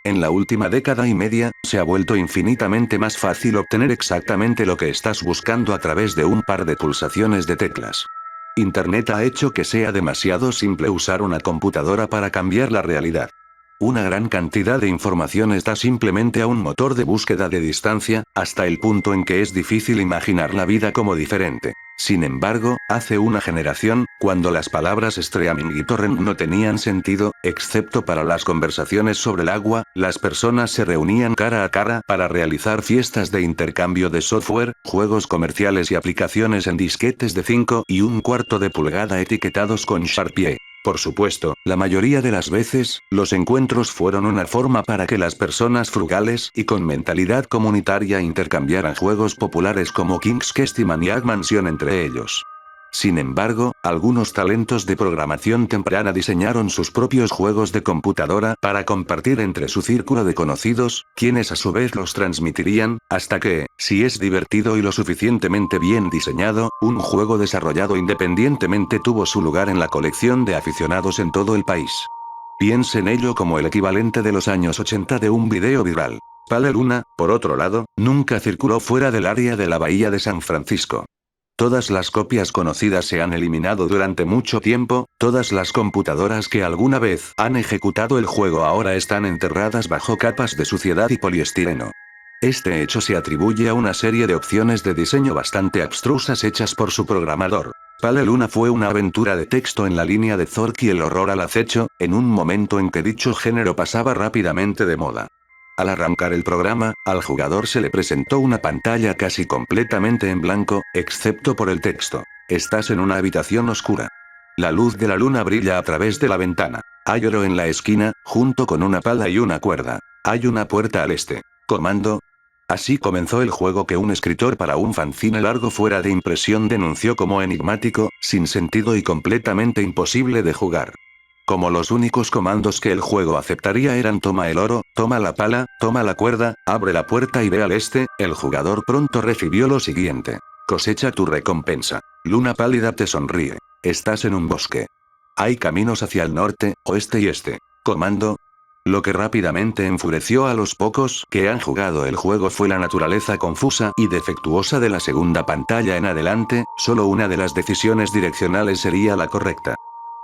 En la última década y media, se ha vuelto infinitamente más fácil obtener exactamente lo que estás buscando a través de un par de pulsaciones de teclas. Internet ha hecho que sea demasiado simple usar una computadora para cambiar la realidad. Una gran cantidad de información está simplemente a un motor de búsqueda de distancia, hasta el punto en que es difícil imaginar la vida como diferente. Sin embargo, hace una generación, cuando las palabras streaming y torrent no tenían sentido, excepto para las conversaciones sobre el agua, las personas se reunían cara a cara para realizar fiestas de intercambio de software, juegos comerciales y aplicaciones en disquetes de 5,25 de pulgada etiquetados con Sharpie. Por supuesto, la mayoría de las veces, los encuentros fueron una forma para que las personas frugales y con mentalidad comunitaria intercambiaran juegos populares como King's Quest y Maniac Mansion entre ellos. Sin embargo, algunos talentos de programación temprana diseñaron sus propios juegos de computadora para compartir entre su círculo de conocidos, quienes a su vez los transmitirían, hasta que, si es divertido y lo suficientemente bien diseñado, un juego desarrollado independientemente tuvo su lugar en la colección de aficionados en todo el país. Piense en ello como el equivalente de los años 80 de un video viral. Pale Luna, por otro lado, nunca circuló fuera del área de la bahía de San Francisco. Todas las copias conocidas se han eliminado durante mucho tiempo, todas las computadoras que alguna vez han ejecutado el juego ahora están enterradas bajo capas de suciedad y poliestireno. Este hecho se atribuye a una serie de opciones de diseño bastante abstrusas hechas por su programador. Pale Luna fue una aventura de texto en la línea de Zork y el horror al acecho, en un momento en que dicho género pasaba rápidamente de moda. Al arrancar el programa, al jugador se le presentó una pantalla casi completamente en blanco, excepto por el texto. Estás en una habitación oscura. La luz de la luna brilla a través de la ventana. Hay oro en la esquina, junto con una pala y una cuerda. Hay una puerta al este. Comando. Así comenzó el juego que un escritor para un fanzine largo fuera de impresión denunció como enigmático, sin sentido y completamente imposible de jugar. Como los únicos comandos que el juego aceptaría eran toma el oro, toma la pala, toma la cuerda, abre la puerta y ve al este, el jugador pronto recibió lo siguiente. Cosecha tu recompensa. Luna pálida te sonríe. Estás en un bosque. Hay caminos hacia el norte, oeste y este. Comando. Lo que rápidamente enfureció a los pocos que han jugado el juego fue la naturaleza confusa y defectuosa de la segunda pantalla en adelante, solo una de las decisiones direccionales sería la correcta.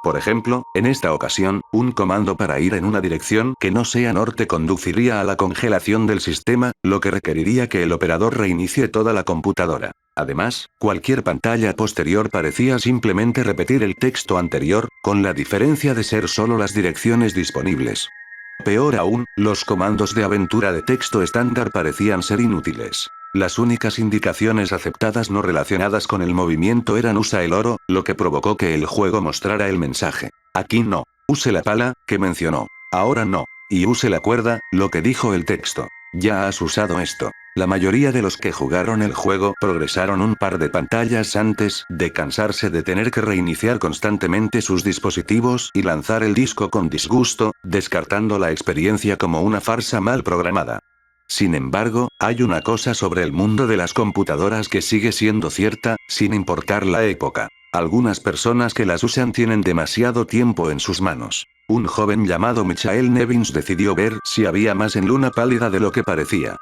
Por ejemplo, en esta ocasión, un comando para ir en una dirección que no sea norte conduciría a la congelación del sistema, lo que requeriría que el operador reinicie toda la computadora. Además, cualquier pantalla posterior parecía simplemente repetir el texto anterior, con la diferencia de ser solo las direcciones disponibles. Peor aún, los comandos de aventura de texto estándar parecían ser inútiles. Las únicas indicaciones aceptadas no relacionadas con el movimiento eran usa el oro, lo que provocó que el juego mostrara el mensaje. Aquí no. Use la pala, que mencionó. Ahora no. Y use la cuerda, lo que dijo el texto. Ya has usado esto. La mayoría de los que jugaron el juego progresaron un par de pantallas antes de cansarse de tener que reiniciar constantemente sus dispositivos y lanzar el disco con disgusto, descartando la experiencia como una farsa mal programada. Sin embargo, hay una cosa sobre el mundo de las computadoras que sigue siendo cierta, sin importar la época. Algunas personas que las usan tienen demasiado tiempo en sus manos. Un joven llamado Michael Nevins decidió ver si había más en Luna pálida de lo que parecía.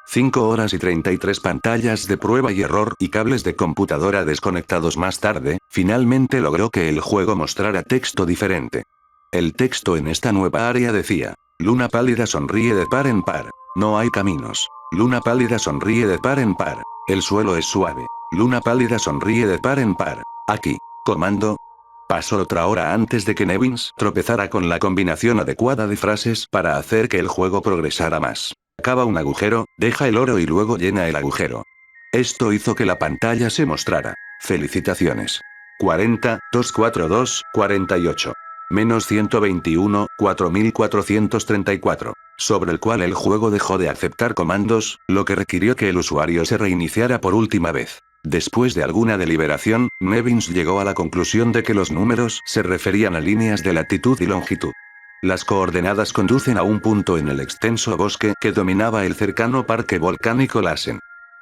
5 horas y 33 pantallas de prueba y error y cables de computadora desconectados más tarde, finalmente logró que el juego mostrara texto diferente. El texto en esta nueva área decía: Luna pálida sonríe de par en par. No hay caminos. Luna pálida sonríe de par en par. El suelo es suave. Luna pálida sonríe de par en par. Aquí. Comando. Pasó otra hora antes de que Nevins tropezara con la combinación adecuada de frases para hacer que el juego progresara más. Acaba un agujero, deja el oro y luego llena el agujero. Esto hizo que la pantalla se mostrara. Felicitaciones. 40, 242, 48. Menos 121, 4434. Sobre el cual el juego dejó de aceptar comandos, lo que requirió que el usuario se reiniciara por última vez. Después de alguna deliberación, Nevins llegó a la conclusión de que los números se referían a líneas de latitud y longitud. Las coordenadas conducen a un punto en el extenso bosque que dominaba el cercano parque volcánico Lassen.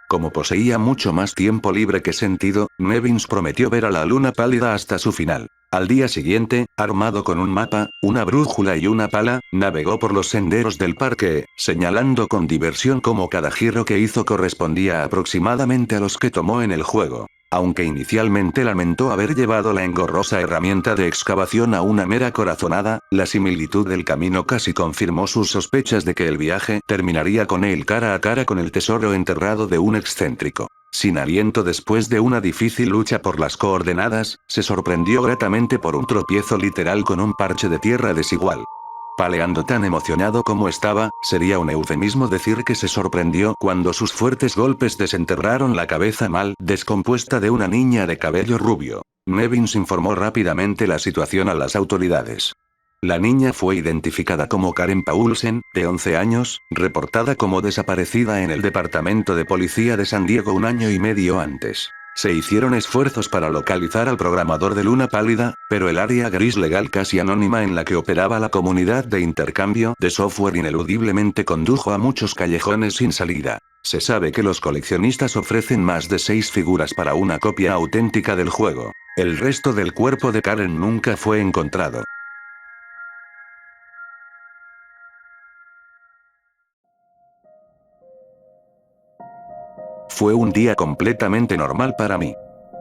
Como poseía mucho más tiempo libre que sentido, Nevins prometió ver a la luna pálida hasta su final. Al día siguiente, armado con un mapa, una brújula y una pala, navegó por los senderos del parque, señalando con diversión cómo cada giro que hizo correspondía aproximadamente a los que tomó en el juego. Aunque inicialmente lamentó haber llevado la engorrosa herramienta de excavación a una mera corazonada, la similitud del camino casi confirmó sus sospechas de que el viaje terminaría con él cara a cara con el tesoro enterrado de un excéntrico. Sin aliento después de una difícil lucha por las coordenadas, se sorprendió gratamente por un tropiezo literal con un parche de tierra desigual. Paleando tan emocionado como estaba, sería un eufemismo decir que se sorprendió cuando sus fuertes golpes desenterraron la cabeza mal descompuesta de una niña de cabello rubio. Nevins informó rápidamente la situación a las autoridades. La niña fue identificada como Karen Paulsen, de 11 años, reportada como desaparecida en el Departamento de Policía de San Diego un año y medio antes. Se hicieron esfuerzos para localizar al programador de Luna Pálida, pero el área gris legal casi anónima en la que operaba la comunidad de intercambio de software ineludiblemente condujo a muchos callejones sin salida. Se sabe que los coleccionistas ofrecen más de 6 figuras para una copia auténtica del juego. El resto del cuerpo de Karen nunca fue encontrado. Fue un día completamente normal para mí.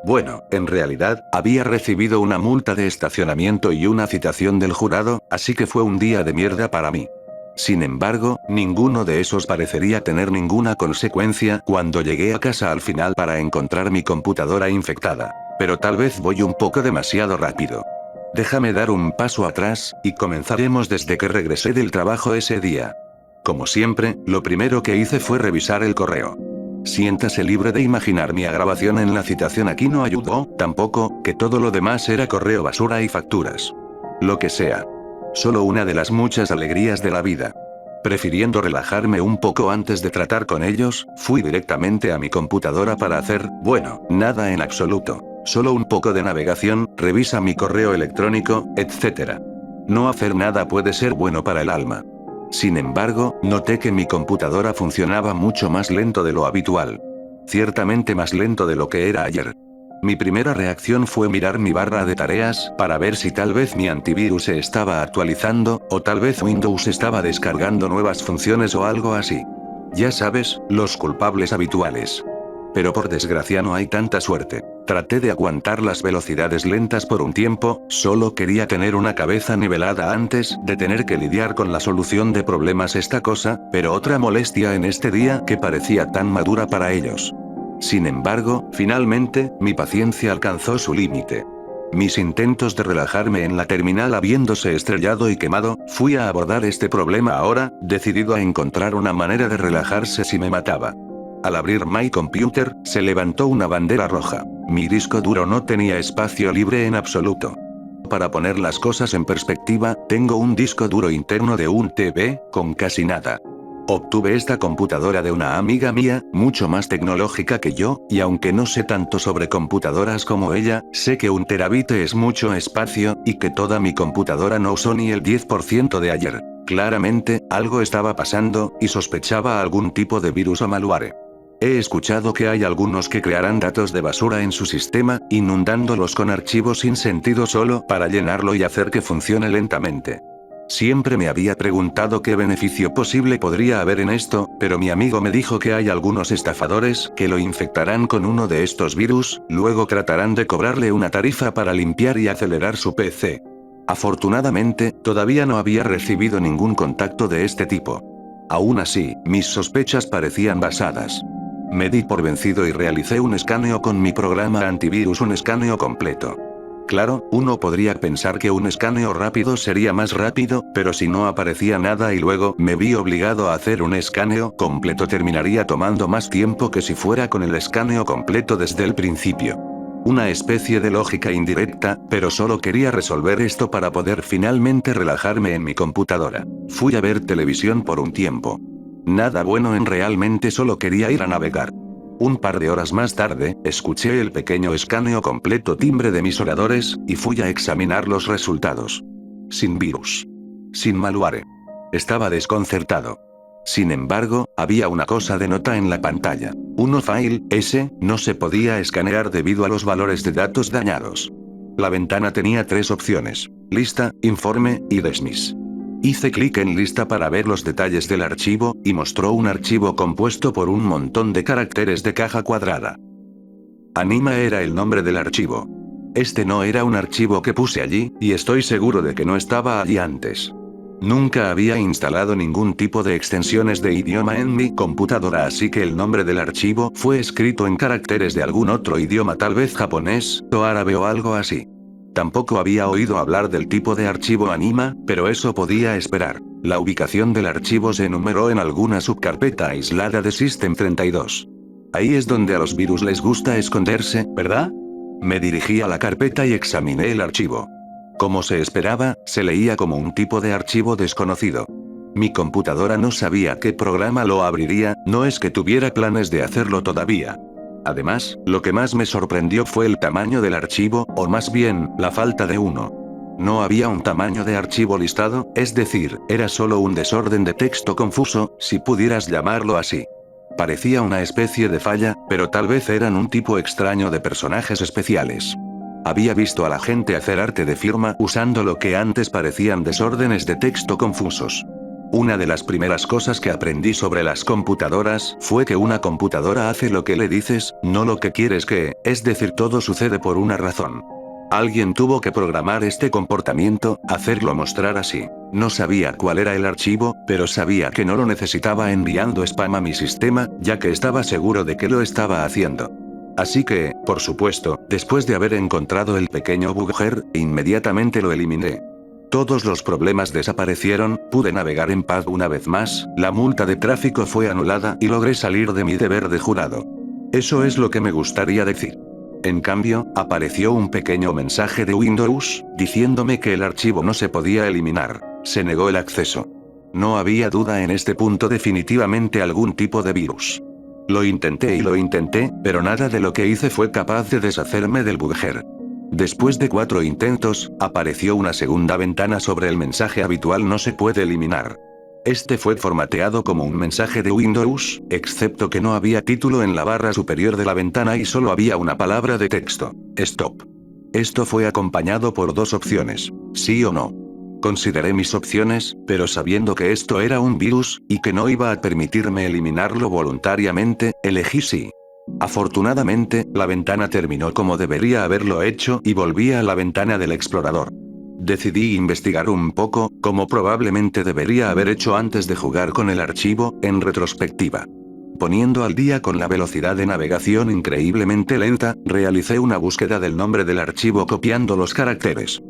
Bueno, en realidad, había recibido una multa de estacionamiento y una citación del jurado, así que fue un día de mierda para mí. Sin embargo, ninguno de esos parecería tener ninguna consecuencia cuando llegué a casa al final para encontrar mi computadora infectada. Pero tal vez voy un poco demasiado rápido. Déjame dar un paso atrás, y comenzaremos desde que regresé del trabajo ese día. Como siempre, lo primero que hice fue revisar el correo. Siéntase libre de imaginar mi agravación en la citación aquí no ayudó, tampoco, que todo lo demás era correo basura y facturas. Lo que sea. Solo una de las muchas alegrías de la vida. Prefiriendo relajarme un poco antes de tratar con ellos, fui directamente a mi computadora para hacer, bueno, nada en absoluto. Solo un poco de navegación, revisa mi correo electrónico, etc. No hacer nada puede ser bueno para el alma. Sin embargo, noté que mi computadora funcionaba mucho más lento de lo habitual. Ciertamente más lento de lo que era ayer. Mi primera reacción fue mirar mi barra de tareas para ver si tal vez mi antivirus se estaba actualizando, o tal vez Windows estaba descargando nuevas funciones o algo así. Ya sabes, los culpables habituales. Pero por desgracia no hay tanta suerte. Traté de aguantar las velocidades lentas por un tiempo, solo quería tener una cabeza nivelada antes de tener que lidiar con la solución de problemas esta cosa, pero otra molestia en este día que parecía tan madura para ellos. Sin embargo, finalmente, mi paciencia alcanzó su límite. Mis intentos de relajarme en la terminal habiéndose estrellado y quemado, fui a abordar este problema ahora, decidido a encontrar una manera de relajarse si me mataba. Al abrir My Computer, se levantó una bandera roja. Mi disco duro no tenía espacio libre en absoluto. Para poner las cosas en perspectiva, tengo un disco duro interno de 1 TB, con casi nada. Obtuve esta computadora de una amiga mía, mucho más tecnológica que yo, y aunque no sé tanto sobre computadoras como ella, sé que 1 terabit es mucho espacio, y que toda mi computadora no usó ni el 10% de ayer. Claramente, algo estaba pasando, y sospechaba algún tipo de virus o malware. He escuchado que hay algunos que crearán datos de basura en su sistema, inundándolos con archivos sin sentido solo para llenarlo y hacer que funcione lentamente. Siempre me había preguntado qué beneficio posible podría haber en esto, pero mi amigo me dijo que hay algunos estafadores que lo infectarán con uno de estos virus, luego tratarán de cobrarle una tarifa para limpiar y acelerar su PC. Afortunadamente, todavía no había recibido ningún contacto de este tipo. Aún así, mis sospechas parecían basadas. Me di por vencido y realicé un escaneo con mi programa antivirus, un escaneo completo. Claro, uno podría pensar que un escaneo rápido sería más rápido, pero si no aparecía nada y luego me vi obligado a hacer un escaneo completo terminaría tomando más tiempo que si fuera con el escaneo completo desde el principio. Una especie de lógica indirecta, pero solo quería resolver esto para poder finalmente relajarme en mi computadora. Fui a ver televisión por un tiempo. Nada bueno en realmente, solo quería ir a navegar. Un par de horas más tarde, escuché el pequeño escaneo completo timbre de mis oradores, y fui a examinar los resultados. Sin virus. Sin malware. Estaba desconcertado. Sin embargo, había una cosa de nota en la pantalla. File S, no se podía escanear debido a los valores de datos dañados. La ventana tenía 3 opciones: lista, informe y dismiss. Hice clic en lista para ver los detalles del archivo, y mostró un archivo compuesto por un montón de caracteres de caja cuadrada. Anima era el nombre del archivo. Este no era un archivo que puse allí, y estoy seguro de que no estaba allí antes. Nunca había instalado ningún tipo de extensiones de idioma en mi computadora, así que el nombre del archivo fue escrito en caracteres de algún otro idioma, tal vez japonés, o árabe o algo así. Tampoco había oído hablar del tipo de archivo Anima, pero eso podía esperar. La ubicación del archivo se enumeró en alguna subcarpeta aislada de System32. Ahí es donde a los virus les gusta esconderse, ¿verdad? Me dirigí a la carpeta y examiné el archivo. Como se esperaba, se leía como un tipo de archivo desconocido. Mi computadora no sabía qué programa lo abriría, no es que tuviera planes de hacerlo todavía. Además, lo que más me sorprendió fue el tamaño del archivo, o más bien, la falta de uno. No había un tamaño de archivo listado, es decir, era solo un desorden de texto confuso, si pudieras llamarlo así. Parecía una especie de falla, pero tal vez eran un tipo extraño de personajes especiales. Había visto a la gente hacer arte de firma usando lo que antes parecían desórdenes de texto confusos. Una de las primeras cosas que aprendí sobre las computadoras fue que una computadora hace lo que le dices, no lo que quieres que, es decir, todo sucede por una razón. Alguien tuvo que programar este comportamiento, hacerlo mostrar así. No sabía cuál era el archivo, pero sabía que no lo necesitaba enviando spam a mi sistema, ya que estaba seguro de que lo estaba haciendo. Así que, por supuesto, después de haber encontrado el pequeño bugger, inmediatamente lo eliminé. Todos los problemas desaparecieron, pude navegar en paz una vez más, la multa de tráfico fue anulada y logré salir de mi deber de jurado. Eso es lo que me gustaría decir. En cambio, apareció un pequeño mensaje de Windows, diciéndome que el archivo no se podía eliminar, se negó el acceso. No había duda en este punto, definitivamente algún tipo de virus. Lo intenté y lo intenté, pero nada de lo que hice fue capaz de deshacerme del bugger. Después de 4 intentos, apareció una segunda ventana sobre el mensaje habitual: no se puede eliminar. Este fue formateado como un mensaje de Windows, excepto que no había título en la barra superior de la ventana y solo había una palabra de texto: Stop. Esto fue acompañado por 2 opciones: sí o no. Consideré mis opciones, pero sabiendo que esto era un virus, y que no iba a permitirme eliminarlo voluntariamente, elegí sí. Afortunadamente, la ventana terminó como debería haberlo hecho y volví a la ventana del explorador. Decidí investigar un poco, como probablemente debería haber hecho antes de jugar con el archivo, en retrospectiva. Poniendo al día con la velocidad de navegación increíblemente lenta, realicé una búsqueda del nombre del archivo copiando los caracteres.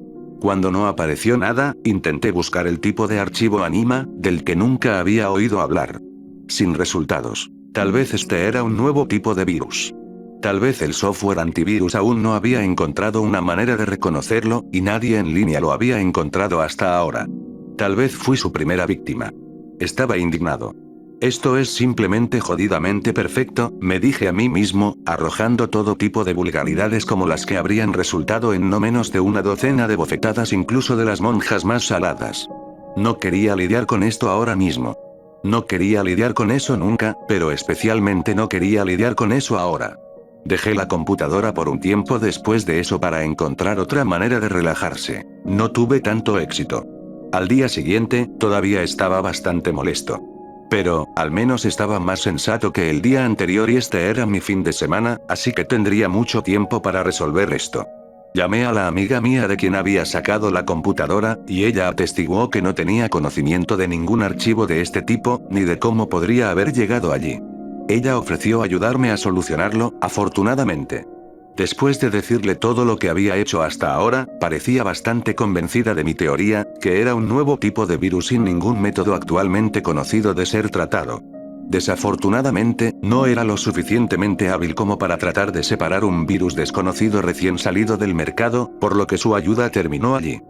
Cuando no apareció nada, intenté buscar el tipo de archivo Anima, del que nunca había oído hablar. Sin resultados. Tal vez este era un nuevo tipo de virus. Tal vez el software antivirus aún no había encontrado una manera de reconocerlo, y nadie en línea lo había encontrado hasta ahora. Tal vez fui su primera víctima. Estaba indignado. Esto es simplemente jodidamente perfecto, me dije a mí mismo, arrojando todo tipo de vulgaridades como las que habrían resultado en no menos de una docena de bofetadas, incluso de las monjas más saladas. No quería lidiar con esto ahora mismo. No quería lidiar con eso nunca, pero especialmente no quería lidiar con eso ahora. Dejé la computadora por un tiempo después de eso para encontrar otra manera de relajarse. No tuve tanto éxito. Al día siguiente, todavía estaba bastante molesto. Pero, al menos estaba más sensato que el día anterior y este era mi fin de semana, así que tendría mucho tiempo para resolver esto. Llamé a la amiga mía de quien había sacado la computadora, y ella atestiguó que no tenía conocimiento de ningún archivo de este tipo, ni de cómo podría haber llegado allí. Ella ofreció ayudarme a solucionarlo, afortunadamente. Después de decirle todo lo que había hecho hasta ahora, parecía bastante convencida de mi teoría, que era un nuevo tipo de virus sin ningún método actualmente conocido de ser tratado. Desafortunadamente, no era lo suficientemente hábil como para tratar de separar un virus desconocido recién salido del mercado, por lo que su ayuda terminó allí.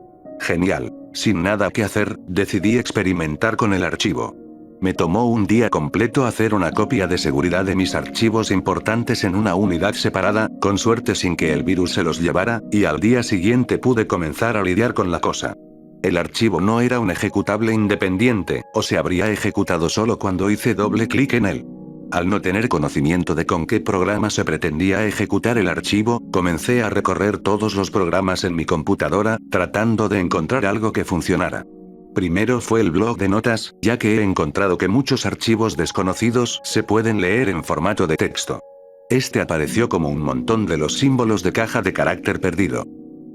Genial. Sin nada que hacer, decidí experimentar con el archivo. Me tomó un día completo hacer una copia de seguridad de mis archivos importantes en una unidad separada, con suerte sin que el virus se los llevara, y al día siguiente pude comenzar a lidiar con la cosa. El archivo no era un ejecutable independiente, o se habría ejecutado solo cuando hice doble clic en él. Al no tener conocimiento de con qué programa se pretendía ejecutar el archivo, comencé a recorrer todos los programas en mi computadora, tratando de encontrar algo que funcionara. Primero fue el blog de notas, ya que he encontrado que muchos archivos desconocidos se pueden leer en formato de texto. Este apareció como un montón de los símbolos de caja de carácter perdido.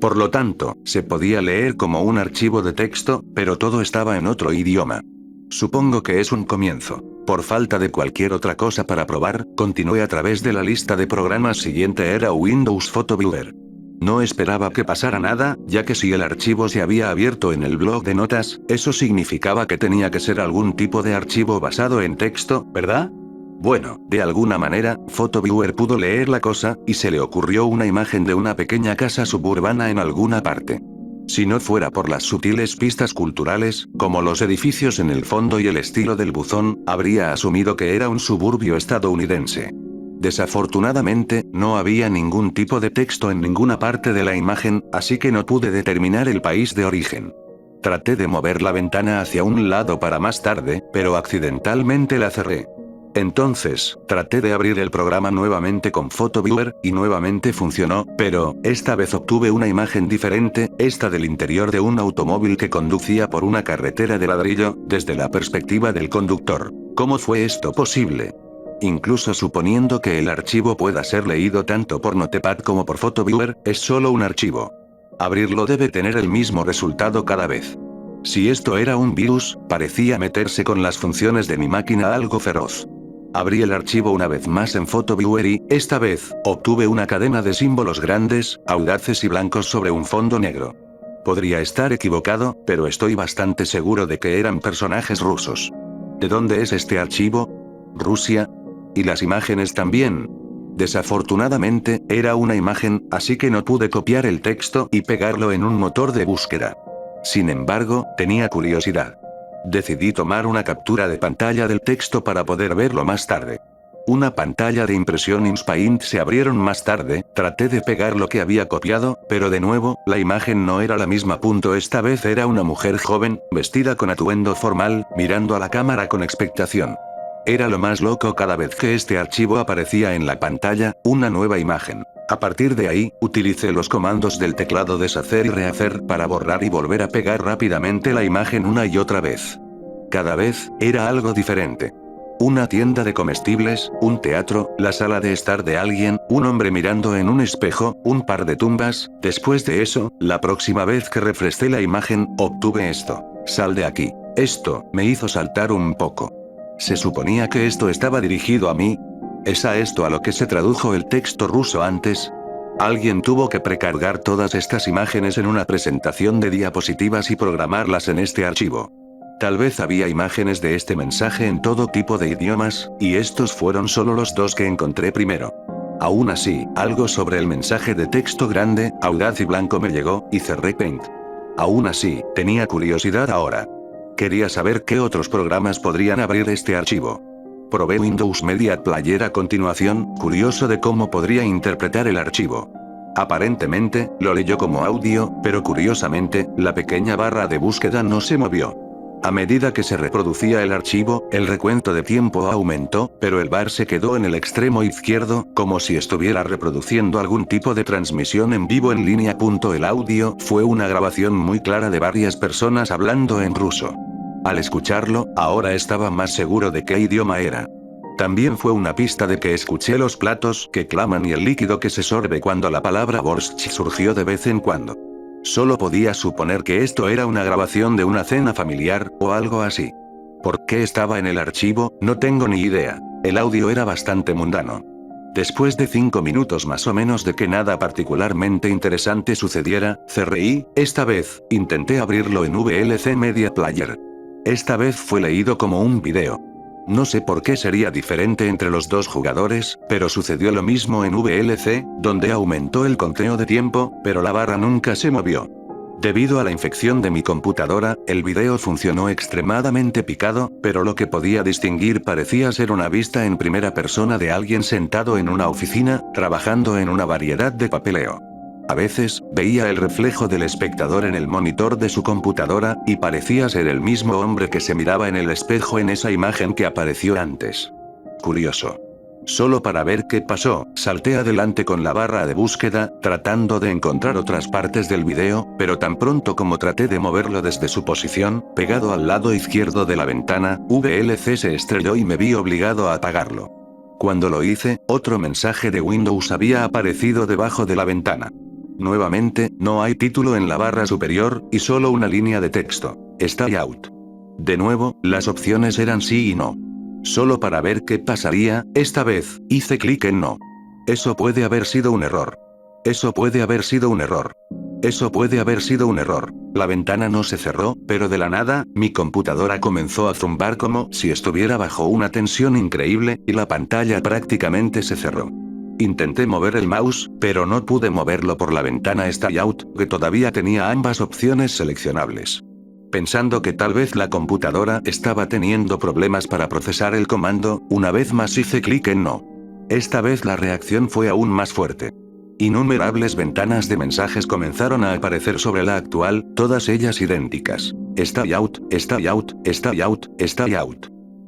Por lo tanto, se podía leer como un archivo de texto, pero todo estaba en otro idioma. Supongo que es un comienzo. Por falta de cualquier otra cosa para probar, continué a través de la lista de programas. Siguiente era Windows Photo Viewer. No esperaba que pasara nada, ya que si el archivo se había abierto en el blog de notas, eso significaba que tenía que ser algún tipo de archivo basado en texto, ¿verdad? Bueno, de alguna manera, PhotoViewer pudo leer la cosa, y se le ocurrió una imagen de una pequeña casa suburbana en alguna parte. Si no fuera por las sutiles pistas culturales, como los edificios en el fondo y el estilo del buzón, habría asumido que era un suburbio estadounidense. Desafortunadamente, no había ningún tipo de texto en ninguna parte de la imagen, así que no pude determinar el país de origen. Traté de mover la ventana hacia un lado para más tarde, pero accidentalmente la cerré. Entonces, traté de abrir el programa nuevamente con PhotoViewer, y nuevamente funcionó, pero, esta vez obtuve una imagen diferente, esta del interior de un automóvil que conducía por una carretera de ladrillo, desde la perspectiva del conductor. ¿Cómo fue esto posible? Incluso suponiendo que el archivo pueda ser leído tanto por Notepad como por PhotoViewer, es solo un archivo. Abrirlo debe tener el mismo resultado cada vez. Si esto era un virus, parecía meterse con las funciones de mi máquina algo feroz. Abrí el archivo una vez más en PhotoViewer y, esta vez, obtuve una cadena de símbolos grandes, audaces y blancos sobre un fondo negro. Podría estar equivocado, pero estoy bastante seguro de que eran personajes rusos. ¿De dónde es este archivo? ¿Rusia? ¿Y las imágenes también? Desafortunadamente, era una imagen, así que no pude copiar el texto y pegarlo en un motor de búsqueda. Sin embargo, tenía curiosidad. Decidí tomar una captura de pantalla del texto para poder verlo más tarde. Una pantalla de impresión InSpaint se abrieron más tarde, traté de pegar lo que había copiado, pero de nuevo, la imagen no era la misma. Esta vez era una mujer joven, vestida con atuendo formal, mirando a la cámara con expectación. Era lo más loco cada vez que este archivo aparecía en la pantalla, una nueva imagen. A partir de ahí, utilicé los comandos del teclado deshacer y rehacer para borrar y volver a pegar rápidamente la imagen una y otra vez. Cada vez, era algo diferente. Una tienda de comestibles, un teatro, la sala de estar de alguien, un hombre mirando en un espejo, un par de tumbas. Después de eso, la próxima vez que refresqué la imagen, obtuve esto. Sal de aquí. Esto, me hizo saltar un poco. ¿Se suponía que esto estaba dirigido a mí? ¿Es a esto a lo que se tradujo el texto ruso antes? Alguien tuvo que precargar todas estas imágenes en una presentación de diapositivas y programarlas en este archivo. Tal vez había imágenes de este mensaje en todo tipo de idiomas, y estos fueron solo los dos que encontré primero. Aún así, algo sobre el mensaje de texto grande, audaz y blanco me llegó, y cerré Paint. Aún así, tenía curiosidad ahora. Quería saber qué otros programas podrían abrir este archivo. Probé Windows Media Player a continuación, curioso de cómo podría interpretar el archivo. Aparentemente, lo leyó como audio, pero curiosamente, la pequeña barra de búsqueda no se movió. A medida que se reproducía el archivo, el recuento de tiempo aumentó, pero el bar se quedó en el extremo izquierdo, como si estuviera reproduciendo algún tipo de transmisión en vivo en línea. El audio fue una grabación muy clara de varias personas hablando en ruso. Al escucharlo, ahora estaba más seguro de qué idioma era. También fue una pista de que escuché los platos que claman y el líquido que se sorbe cuando la palabra borscht surgió de vez en cuando. Solo podía suponer que esto era una grabación de una cena familiar, o algo así. ¿Por qué estaba en el archivo? No tengo ni idea. El audio era bastante mundano. Después de 5 minutos más o menos de que nada particularmente interesante sucediera, cerré y, esta vez, intenté abrirlo en VLC Media Player. Esta vez fue leído como un video. No sé por qué sería diferente entre los dos jugadores, pero sucedió lo mismo en VLC, donde aumentó el conteo de tiempo, pero la barra nunca se movió. Debido a la infección de mi computadora, el video funcionó extremadamente picado, pero lo que podía distinguir parecía ser una vista en primera persona de alguien sentado en una oficina, trabajando en una variedad de papeleo. A veces, veía el reflejo del espectador en el monitor de su computadora, y parecía ser el mismo hombre que se miraba en el espejo en esa imagen que apareció antes. curioso. Solo para ver qué pasó, salté adelante con la barra de búsqueda, tratando de encontrar otras partes del video, pero tan pronto como traté de moverlo desde su posición, pegado al lado izquierdo de la ventana, VLC se estrelló y me vi obligado a apagarlo. Cuando lo hice, otro mensaje de Windows había aparecido debajo de la ventana. Nuevamente, no hay título en la barra superior, y solo una línea de texto. Stay out. De nuevo, las opciones eran sí y no. Solo para ver qué pasaría, esta vez, hice clic en no. Eso puede haber sido un error. Eso puede haber sido un error. Eso puede haber sido un error. La ventana no se cerró, pero de la nada, mi computadora comenzó a zumbar como si estuviera bajo una tensión increíble, y la pantalla prácticamente se cerró. Intenté mover el mouse, pero no pude moverlo por la ventana Stay Out, que todavía tenía ambas opciones seleccionables. Pensando que tal vez la computadora estaba teniendo problemas para procesar el comando, una vez más hice clic en no. Esta vez la reacción fue aún más fuerte. Innumerables ventanas de mensajes comenzaron a aparecer sobre la actual, todas ellas idénticas. Stay out, stay out, stay out, stay out.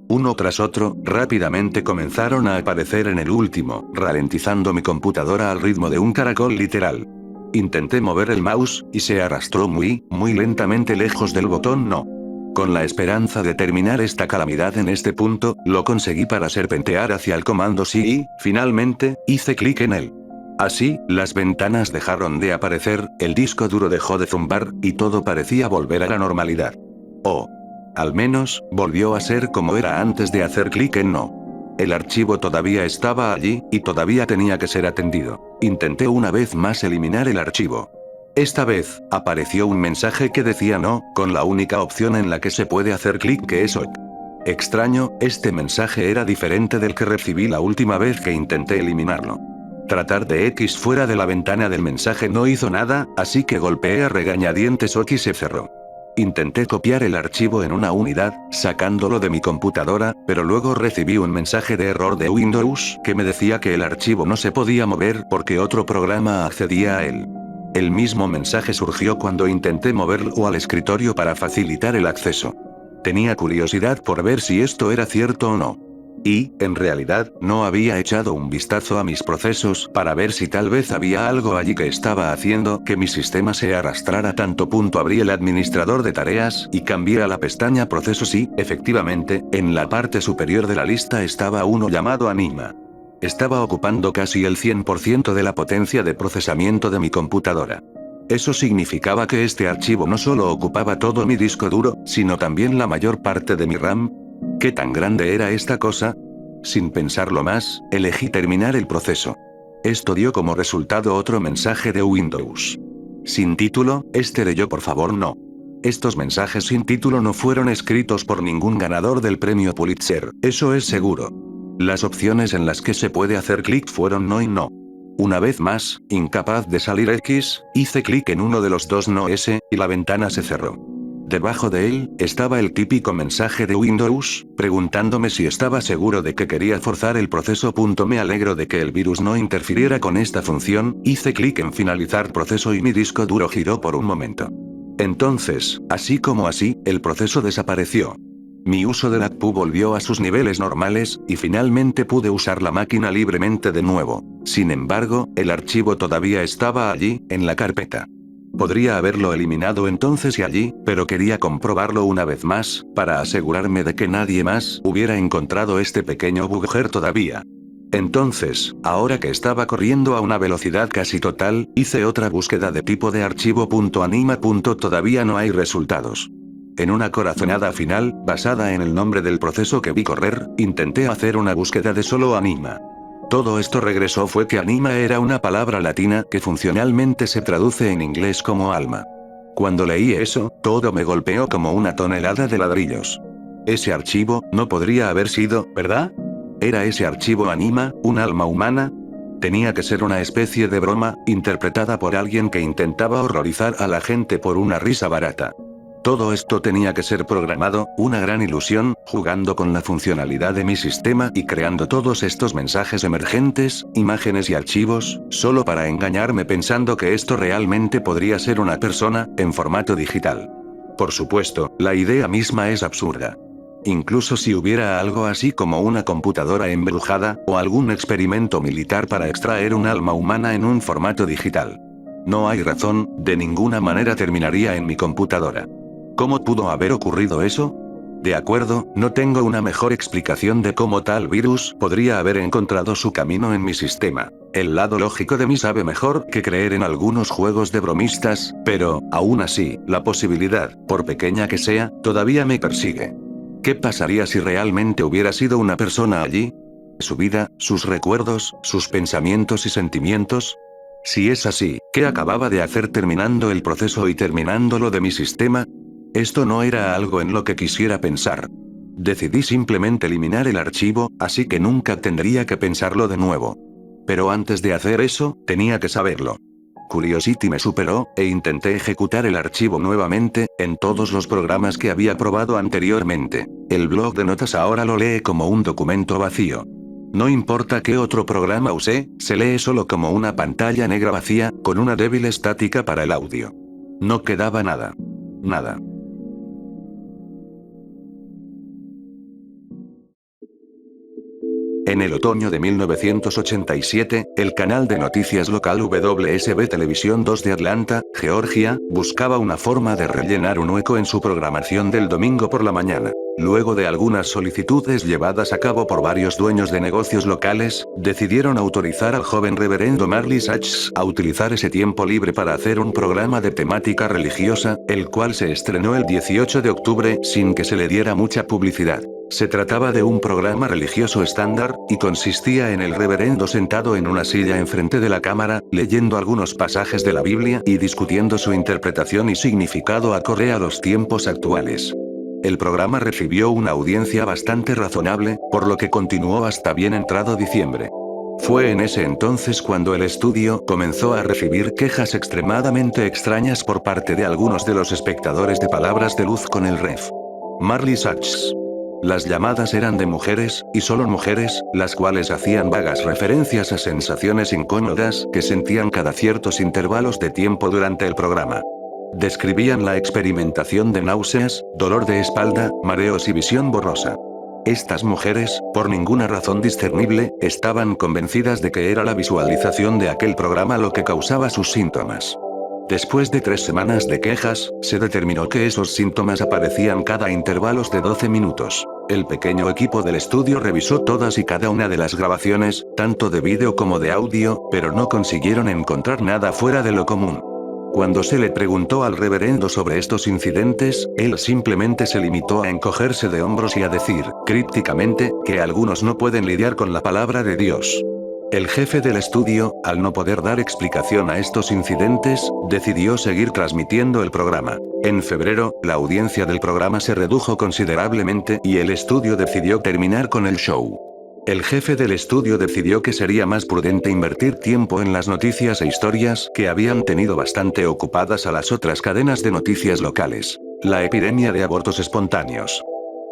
Uno tras otro, rápidamente comenzaron a aparecer en el último, ralentizando mi computadora al ritmo de un caracol literal. Intenté mover el mouse, y se arrastró muy lentamente lejos del botón no. Con la esperanza de terminar esta calamidad en este punto, lo conseguí para serpentear hacia el comando sí y, finalmente, hice clic en él. Así, las ventanas dejaron de aparecer, el disco duro dejó de zumbar, y todo parecía volver a la normalidad. Oh. Al menos, volvió a ser como era antes de hacer clic en no. El archivo todavía estaba allí, y todavía tenía que ser atendido. Intenté una vez más eliminar el archivo. Esta vez, apareció un mensaje que decía no, con la única opción en la que se puede hacer clic que es OK. Extraño, este mensaje era diferente del que recibí la última vez que intenté eliminarlo. Tratar de X fuera de la ventana del mensaje no hizo nada, así que golpeé a regañadientes OK y se cerró. Intenté copiar el archivo en una unidad, sacándolo de mi computadora, pero luego recibí un mensaje de error de Windows que me decía que el archivo no se podía mover porque otro programa accedía a él. El mismo mensaje surgió cuando intenté moverlo al escritorio para facilitar el acceso. Tenía curiosidad por ver si esto era cierto o no. Y, en realidad, no había echado un vistazo a mis procesos para ver si tal vez había algo allí que estaba haciendo que mi sistema se arrastrara tanto. Abrí el administrador de tareas y cambié a la pestaña Procesos y, efectivamente, en la parte superior de la lista estaba uno llamado Anima. Estaba ocupando casi el 100% de la potencia de procesamiento de mi computadora. Eso significaba que este archivo no solo ocupaba todo mi disco duro, sino también la mayor parte de mi RAM. ¿Qué tan grande era esta cosa? Sin pensarlo más, elegí terminar el proceso. Esto dio como resultado otro mensaje de Windows. Sin título, leyó por favor no. Estos mensajes sin título no fueron escritos por ningún ganador del premio Pulitzer, eso es seguro. Las opciones en las que se puede hacer clic fueron no y no. Una vez más, incapaz de salir X, hice clic en uno de los dos no S, y la ventana se cerró. Debajo de él, estaba el típico mensaje de Windows, preguntándome si estaba seguro de que quería forzar el proceso. Me alegro de que el virus no interfiriera con esta función, hice clic en finalizar proceso y mi disco duro giró por un momento. Entonces, así como así, el proceso desapareció. Mi uso de la APU volvió a sus niveles normales, y finalmente pude usar la máquina libremente de nuevo. Sin embargo, el archivo todavía estaba allí, en la carpeta. Podría haberlo eliminado entonces y allí, pero quería comprobarlo una vez más, para asegurarme de que nadie más hubiera encontrado este pequeño bugger todavía. Entonces, ahora que estaba corriendo a una velocidad casi total, hice otra búsqueda de tipo de archivo.anima. Todavía no hay resultados. En una corazonada final, basada en el nombre del proceso que vi correr, intenté hacer una búsqueda de solo anima. Todo esto regresó fue que anima era una palabra latina que funcionalmente se traduce en inglés como alma. Cuando leí eso, todo me golpeó como una tonelada de ladrillos. Ese archivo, no podría haber sido, ¿verdad? ¿Era ese archivo anima, un alma humana? Tenía que ser una especie de broma, interpretada por alguien que intentaba horrorizar a la gente por una risa barata. Todo esto tenía que ser programado, una gran ilusión, jugando con la funcionalidad de mi sistema y creando todos estos mensajes emergentes, imágenes y archivos, solo para engañarme pensando que esto realmente podría ser una persona, en formato digital. Por supuesto, la idea misma es absurda. incluso si hubiera algo así como una computadora embrujada, o algún experimento militar para extraer un alma humana en un formato digital. No hay razón, de ninguna manera terminaría en mi computadora. ¿Cómo pudo haber ocurrido eso? De acuerdo, no tengo una mejor explicación de cómo tal virus podría haber encontrado su camino en mi sistema. El lado lógico de mí sabe mejor que creer en algunos juegos de bromistas, pero, aún así, la posibilidad, por pequeña que sea, todavía me persigue. ¿Qué pasaría si realmente hubiera sido una persona allí? ¿Su vida, sus recuerdos, sus pensamientos y sentimientos? Si es así, ¿qué acababa de hacer terminando el proceso y terminándolo de mi sistema? Esto no era algo en lo que quisiera pensar. Decidí simplemente eliminar el archivo, así que nunca tendría que pensarlo de nuevo. Pero antes de hacer eso, tenía que saberlo. Curiosity me superó, e intenté ejecutar el archivo nuevamente, en todos los programas que había probado anteriormente. El blog de notas ahora lo lee como un documento vacío. No importa qué otro programa usé, se lee solo como una pantalla negra vacía, con una débil estática para el audio. No quedaba nada. Nada. En el otoño de 1987, el canal de noticias local WSB Televisión 2 de Atlanta, Georgia, buscaba una forma de rellenar un hueco en su programación del domingo por la mañana. Luego de algunas solicitudes llevadas a cabo por varios dueños de negocios locales, decidieron autorizar al joven reverendo Marley Sachs a utilizar ese tiempo libre para hacer un programa de temática religiosa, el cual se estrenó el 18 de octubre sin que se le diera mucha publicidad. Se trataba de un programa religioso estándar, y consistía en el reverendo sentado en una silla enfrente de la cámara, leyendo algunos pasajes de la Biblia y discutiendo su interpretación y significado acorde a los tiempos actuales. El programa recibió una audiencia bastante razonable, por lo que continuó hasta bien entrado diciembre. Fue en ese entonces cuando el estudio comenzó a recibir quejas extremadamente extrañas por parte de algunos de los espectadores de Palabras de Luz con el Rev. Marley Sachs. Las llamadas eran de mujeres, y solo mujeres, las cuales hacían vagas referencias a sensaciones incómodas que sentían cada ciertos intervalos de tiempo durante el programa. Describían la experimentación de náuseas, dolor de espalda, mareos y visión borrosa. Estas mujeres, por ninguna razón discernible, estaban convencidas de que era la visualización de aquel programa lo que causaba sus síntomas. Después de 3 semanas de quejas, se determinó que esos síntomas aparecían cada intervalos de 12 minutos. El pequeño equipo del estudio revisó todas y cada una de las grabaciones, tanto de vídeo como de audio, pero no consiguieron encontrar nada fuera de lo común. Cuando se le preguntó al reverendo sobre estos incidentes, él simplemente se limitó a encogerse de hombros y a decir, crípticamente, que algunos no pueden lidiar con la palabra de Dios. El jefe del estudio, al no poder dar explicación a estos incidentes, decidió seguir transmitiendo el programa. En febrero, la audiencia del programa se redujo considerablemente y el estudio decidió terminar con el show. El jefe del estudio decidió que sería más prudente invertir tiempo en las noticias e historias que habían tenido bastante ocupadas a las otras cadenas de noticias locales. La epidemia de abortos espontáneos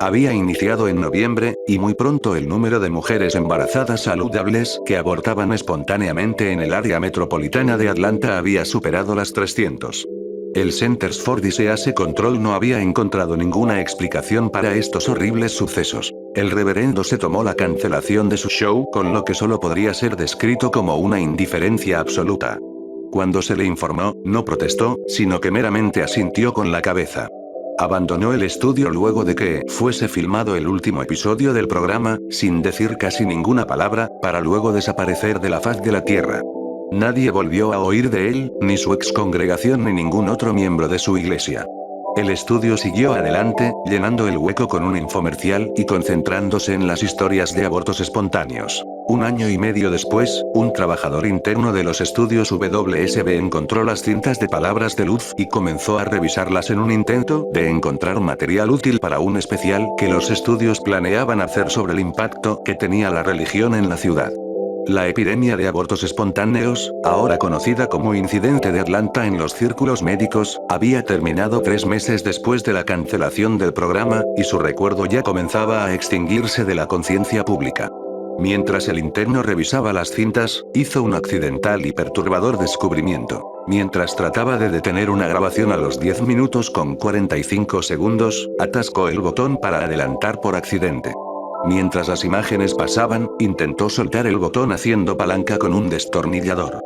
había iniciado en noviembre, y muy pronto el número de mujeres embarazadas saludables que abortaban espontáneamente en el área metropolitana de Atlanta había superado las 300. El Centers for Disease Control no había encontrado ninguna explicación para estos horribles sucesos. El reverendo se tomó la cancelación de su show con lo que solo podría ser descrito como una indiferencia absoluta. Cuando se le informó, no protestó, sino que meramente asintió con la cabeza. Abandonó el estudio luego de que fuese filmado el último episodio del programa, sin decir casi ninguna palabra, para luego desaparecer de la faz de la tierra. Nadie volvió a oír de él, ni su ex congregación ni ningún otro miembro de su iglesia. El estudio siguió adelante, llenando el hueco con un infomercial y concentrándose en las historias de abortos espontáneos. 1 año y medio después, un trabajador interno de los estudios WSB encontró las cintas de Palabras de Luz y comenzó a revisarlas en un intento de encontrar material útil para un especial que los estudios planeaban hacer sobre el impacto que tenía la religión en la ciudad. La epidemia de abortos espontáneos, ahora conocida como incidente de Atlanta en los círculos médicos, había terminado 3 meses después de la cancelación del programa, y su recuerdo ya comenzaba a extinguirse de la conciencia pública. Mientras el interno revisaba las cintas, hizo un accidental y perturbador descubrimiento. Mientras trataba de detener una grabación a los 10 minutos con 45 segundos, atascó el botón para adelantar por accidente. Mientras las imágenes pasaban, intentó soltar el botón haciendo palanca con un destornillador.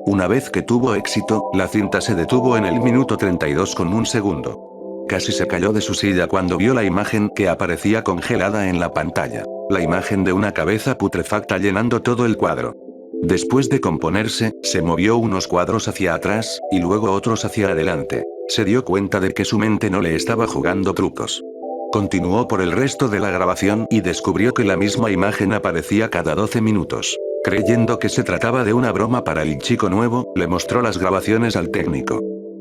Una vez que tuvo éxito, la cinta se detuvo en el minuto 32 con un segundo. Casi se cayó de su silla cuando vio la imagen que aparecía congelada en la pantalla. La imagen de una cabeza putrefacta llenando todo el cuadro. Después de componerse, se movió unos cuadros hacia atrás, y luego otros hacia adelante. Se dio cuenta de que su mente no le estaba jugando trucos. Continuó por el resto de la grabación y descubrió que la misma imagen aparecía cada 12 minutos. Creyendo que se trataba de una broma para el chico nuevo, le mostró las grabaciones al técnico.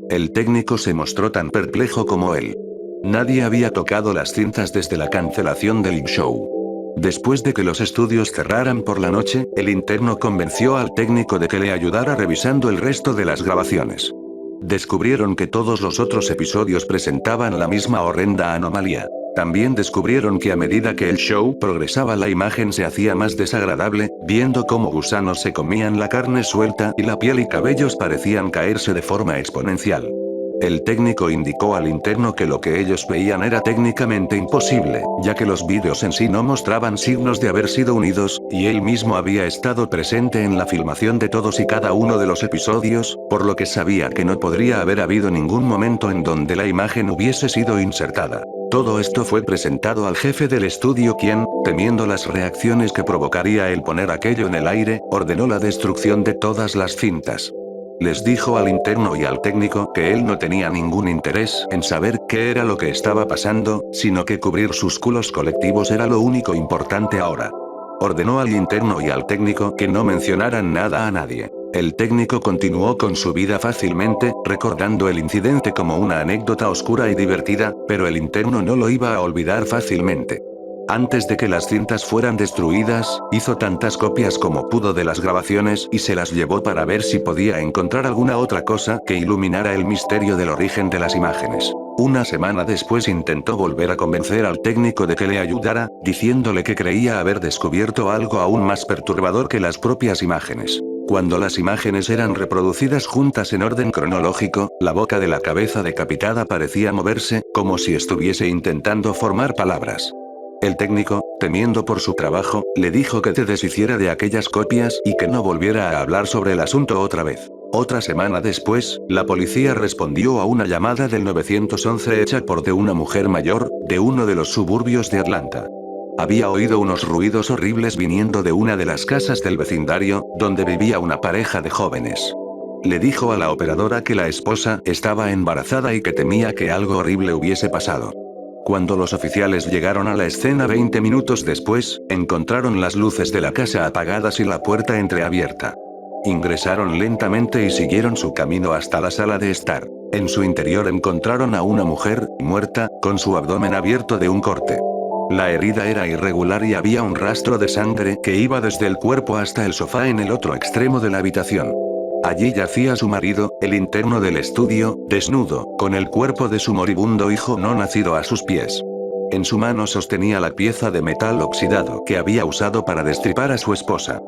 El técnico se mostró tan perplejo como él. Nadie había tocado las cintas desde la cancelación del show. Después de que los estudios cerraran por la noche, el interno convenció al técnico de que le ayudara revisando el resto de las grabaciones. Descubrieron que todos los otros episodios presentaban la misma horrenda anomalía. También descubrieron que a medida que el show progresaba la imagen se hacía más desagradable, viendo cómo gusanos se comían la carne suelta y la piel y cabellos parecían caerse de forma exponencial. El técnico indicó al interno que lo que ellos veían era técnicamente imposible, ya que los vídeos en sí no mostraban signos de haber sido unidos, y él mismo había estado presente en la filmación de todos y cada uno de los episodios, por lo que sabía que no podría haber habido ningún momento en donde la imagen hubiese sido insertada. Todo esto fue presentado al jefe del estudio quien, temiendo las reacciones que provocaría el poner aquello en el aire, ordenó la destrucción de todas las cintas. Les dijo al interno y al técnico que él no tenía ningún interés en saber qué era lo que estaba pasando, sino que cubrir sus culos colectivos era lo único importante ahora. Ordenó al interno y al técnico que no mencionaran nada a nadie. El técnico continuó con su vida fácilmente, recordando el incidente como una anécdota oscura y divertida, pero el interno no lo iba a olvidar fácilmente. Antes de que las cintas fueran destruidas, hizo tantas copias como pudo de las grabaciones y se las llevó para ver si podía encontrar alguna otra cosa que iluminara el misterio del origen de las imágenes. Una semana después intentó volver a convencer al técnico de que le ayudara, diciéndole que creía haber descubierto algo aún más perturbador que las propias imágenes. Cuando las imágenes eran reproducidas juntas en orden cronológico, la boca de la cabeza decapitada parecía moverse, como si estuviese intentando formar palabras. El técnico, temiendo por su trabajo, le dijo que se deshiciera de aquellas copias y que no volviera a hablar sobre el asunto otra vez. Otra semana después, la policía respondió a una llamada del 911 hecha por una mujer mayor, de uno de los suburbios de Atlanta. Había oído unos ruidos horribles viniendo de una de las casas del vecindario, donde vivía una pareja de jóvenes. Le dijo a la operadora que la esposa estaba embarazada y que temía que algo horrible hubiese pasado. Cuando los oficiales llegaron a la escena 20 minutos después, encontraron las luces de la casa apagadas y la puerta entreabierta. Ingresaron lentamente y siguieron su camino hasta la sala de estar. En su interior encontraron a una mujer, muerta, con su abdomen abierto de un corte. La herida era irregular y había un rastro de sangre que iba desde el cuerpo hasta el sofá en el otro extremo de la habitación. Allí yacía su marido, el interno del estudio, desnudo, con el cuerpo de su moribundo hijo no nacido a sus pies. En su mano sostenía la pieza de metal oxidado que había usado para destripar a su esposa.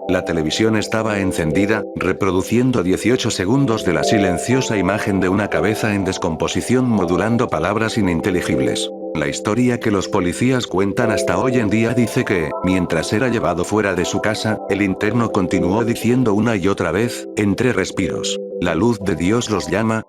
La televisión estaba encendida, reproduciendo 18 segundos de la silenciosa imagen de una cabeza en descomposición modulando palabras ininteligibles. La historia que los policías cuentan hasta hoy en día dice que, mientras era llevado fuera de su casa, el interno continuó diciendo una y otra vez, entre respiros: la luz de Dios los llama,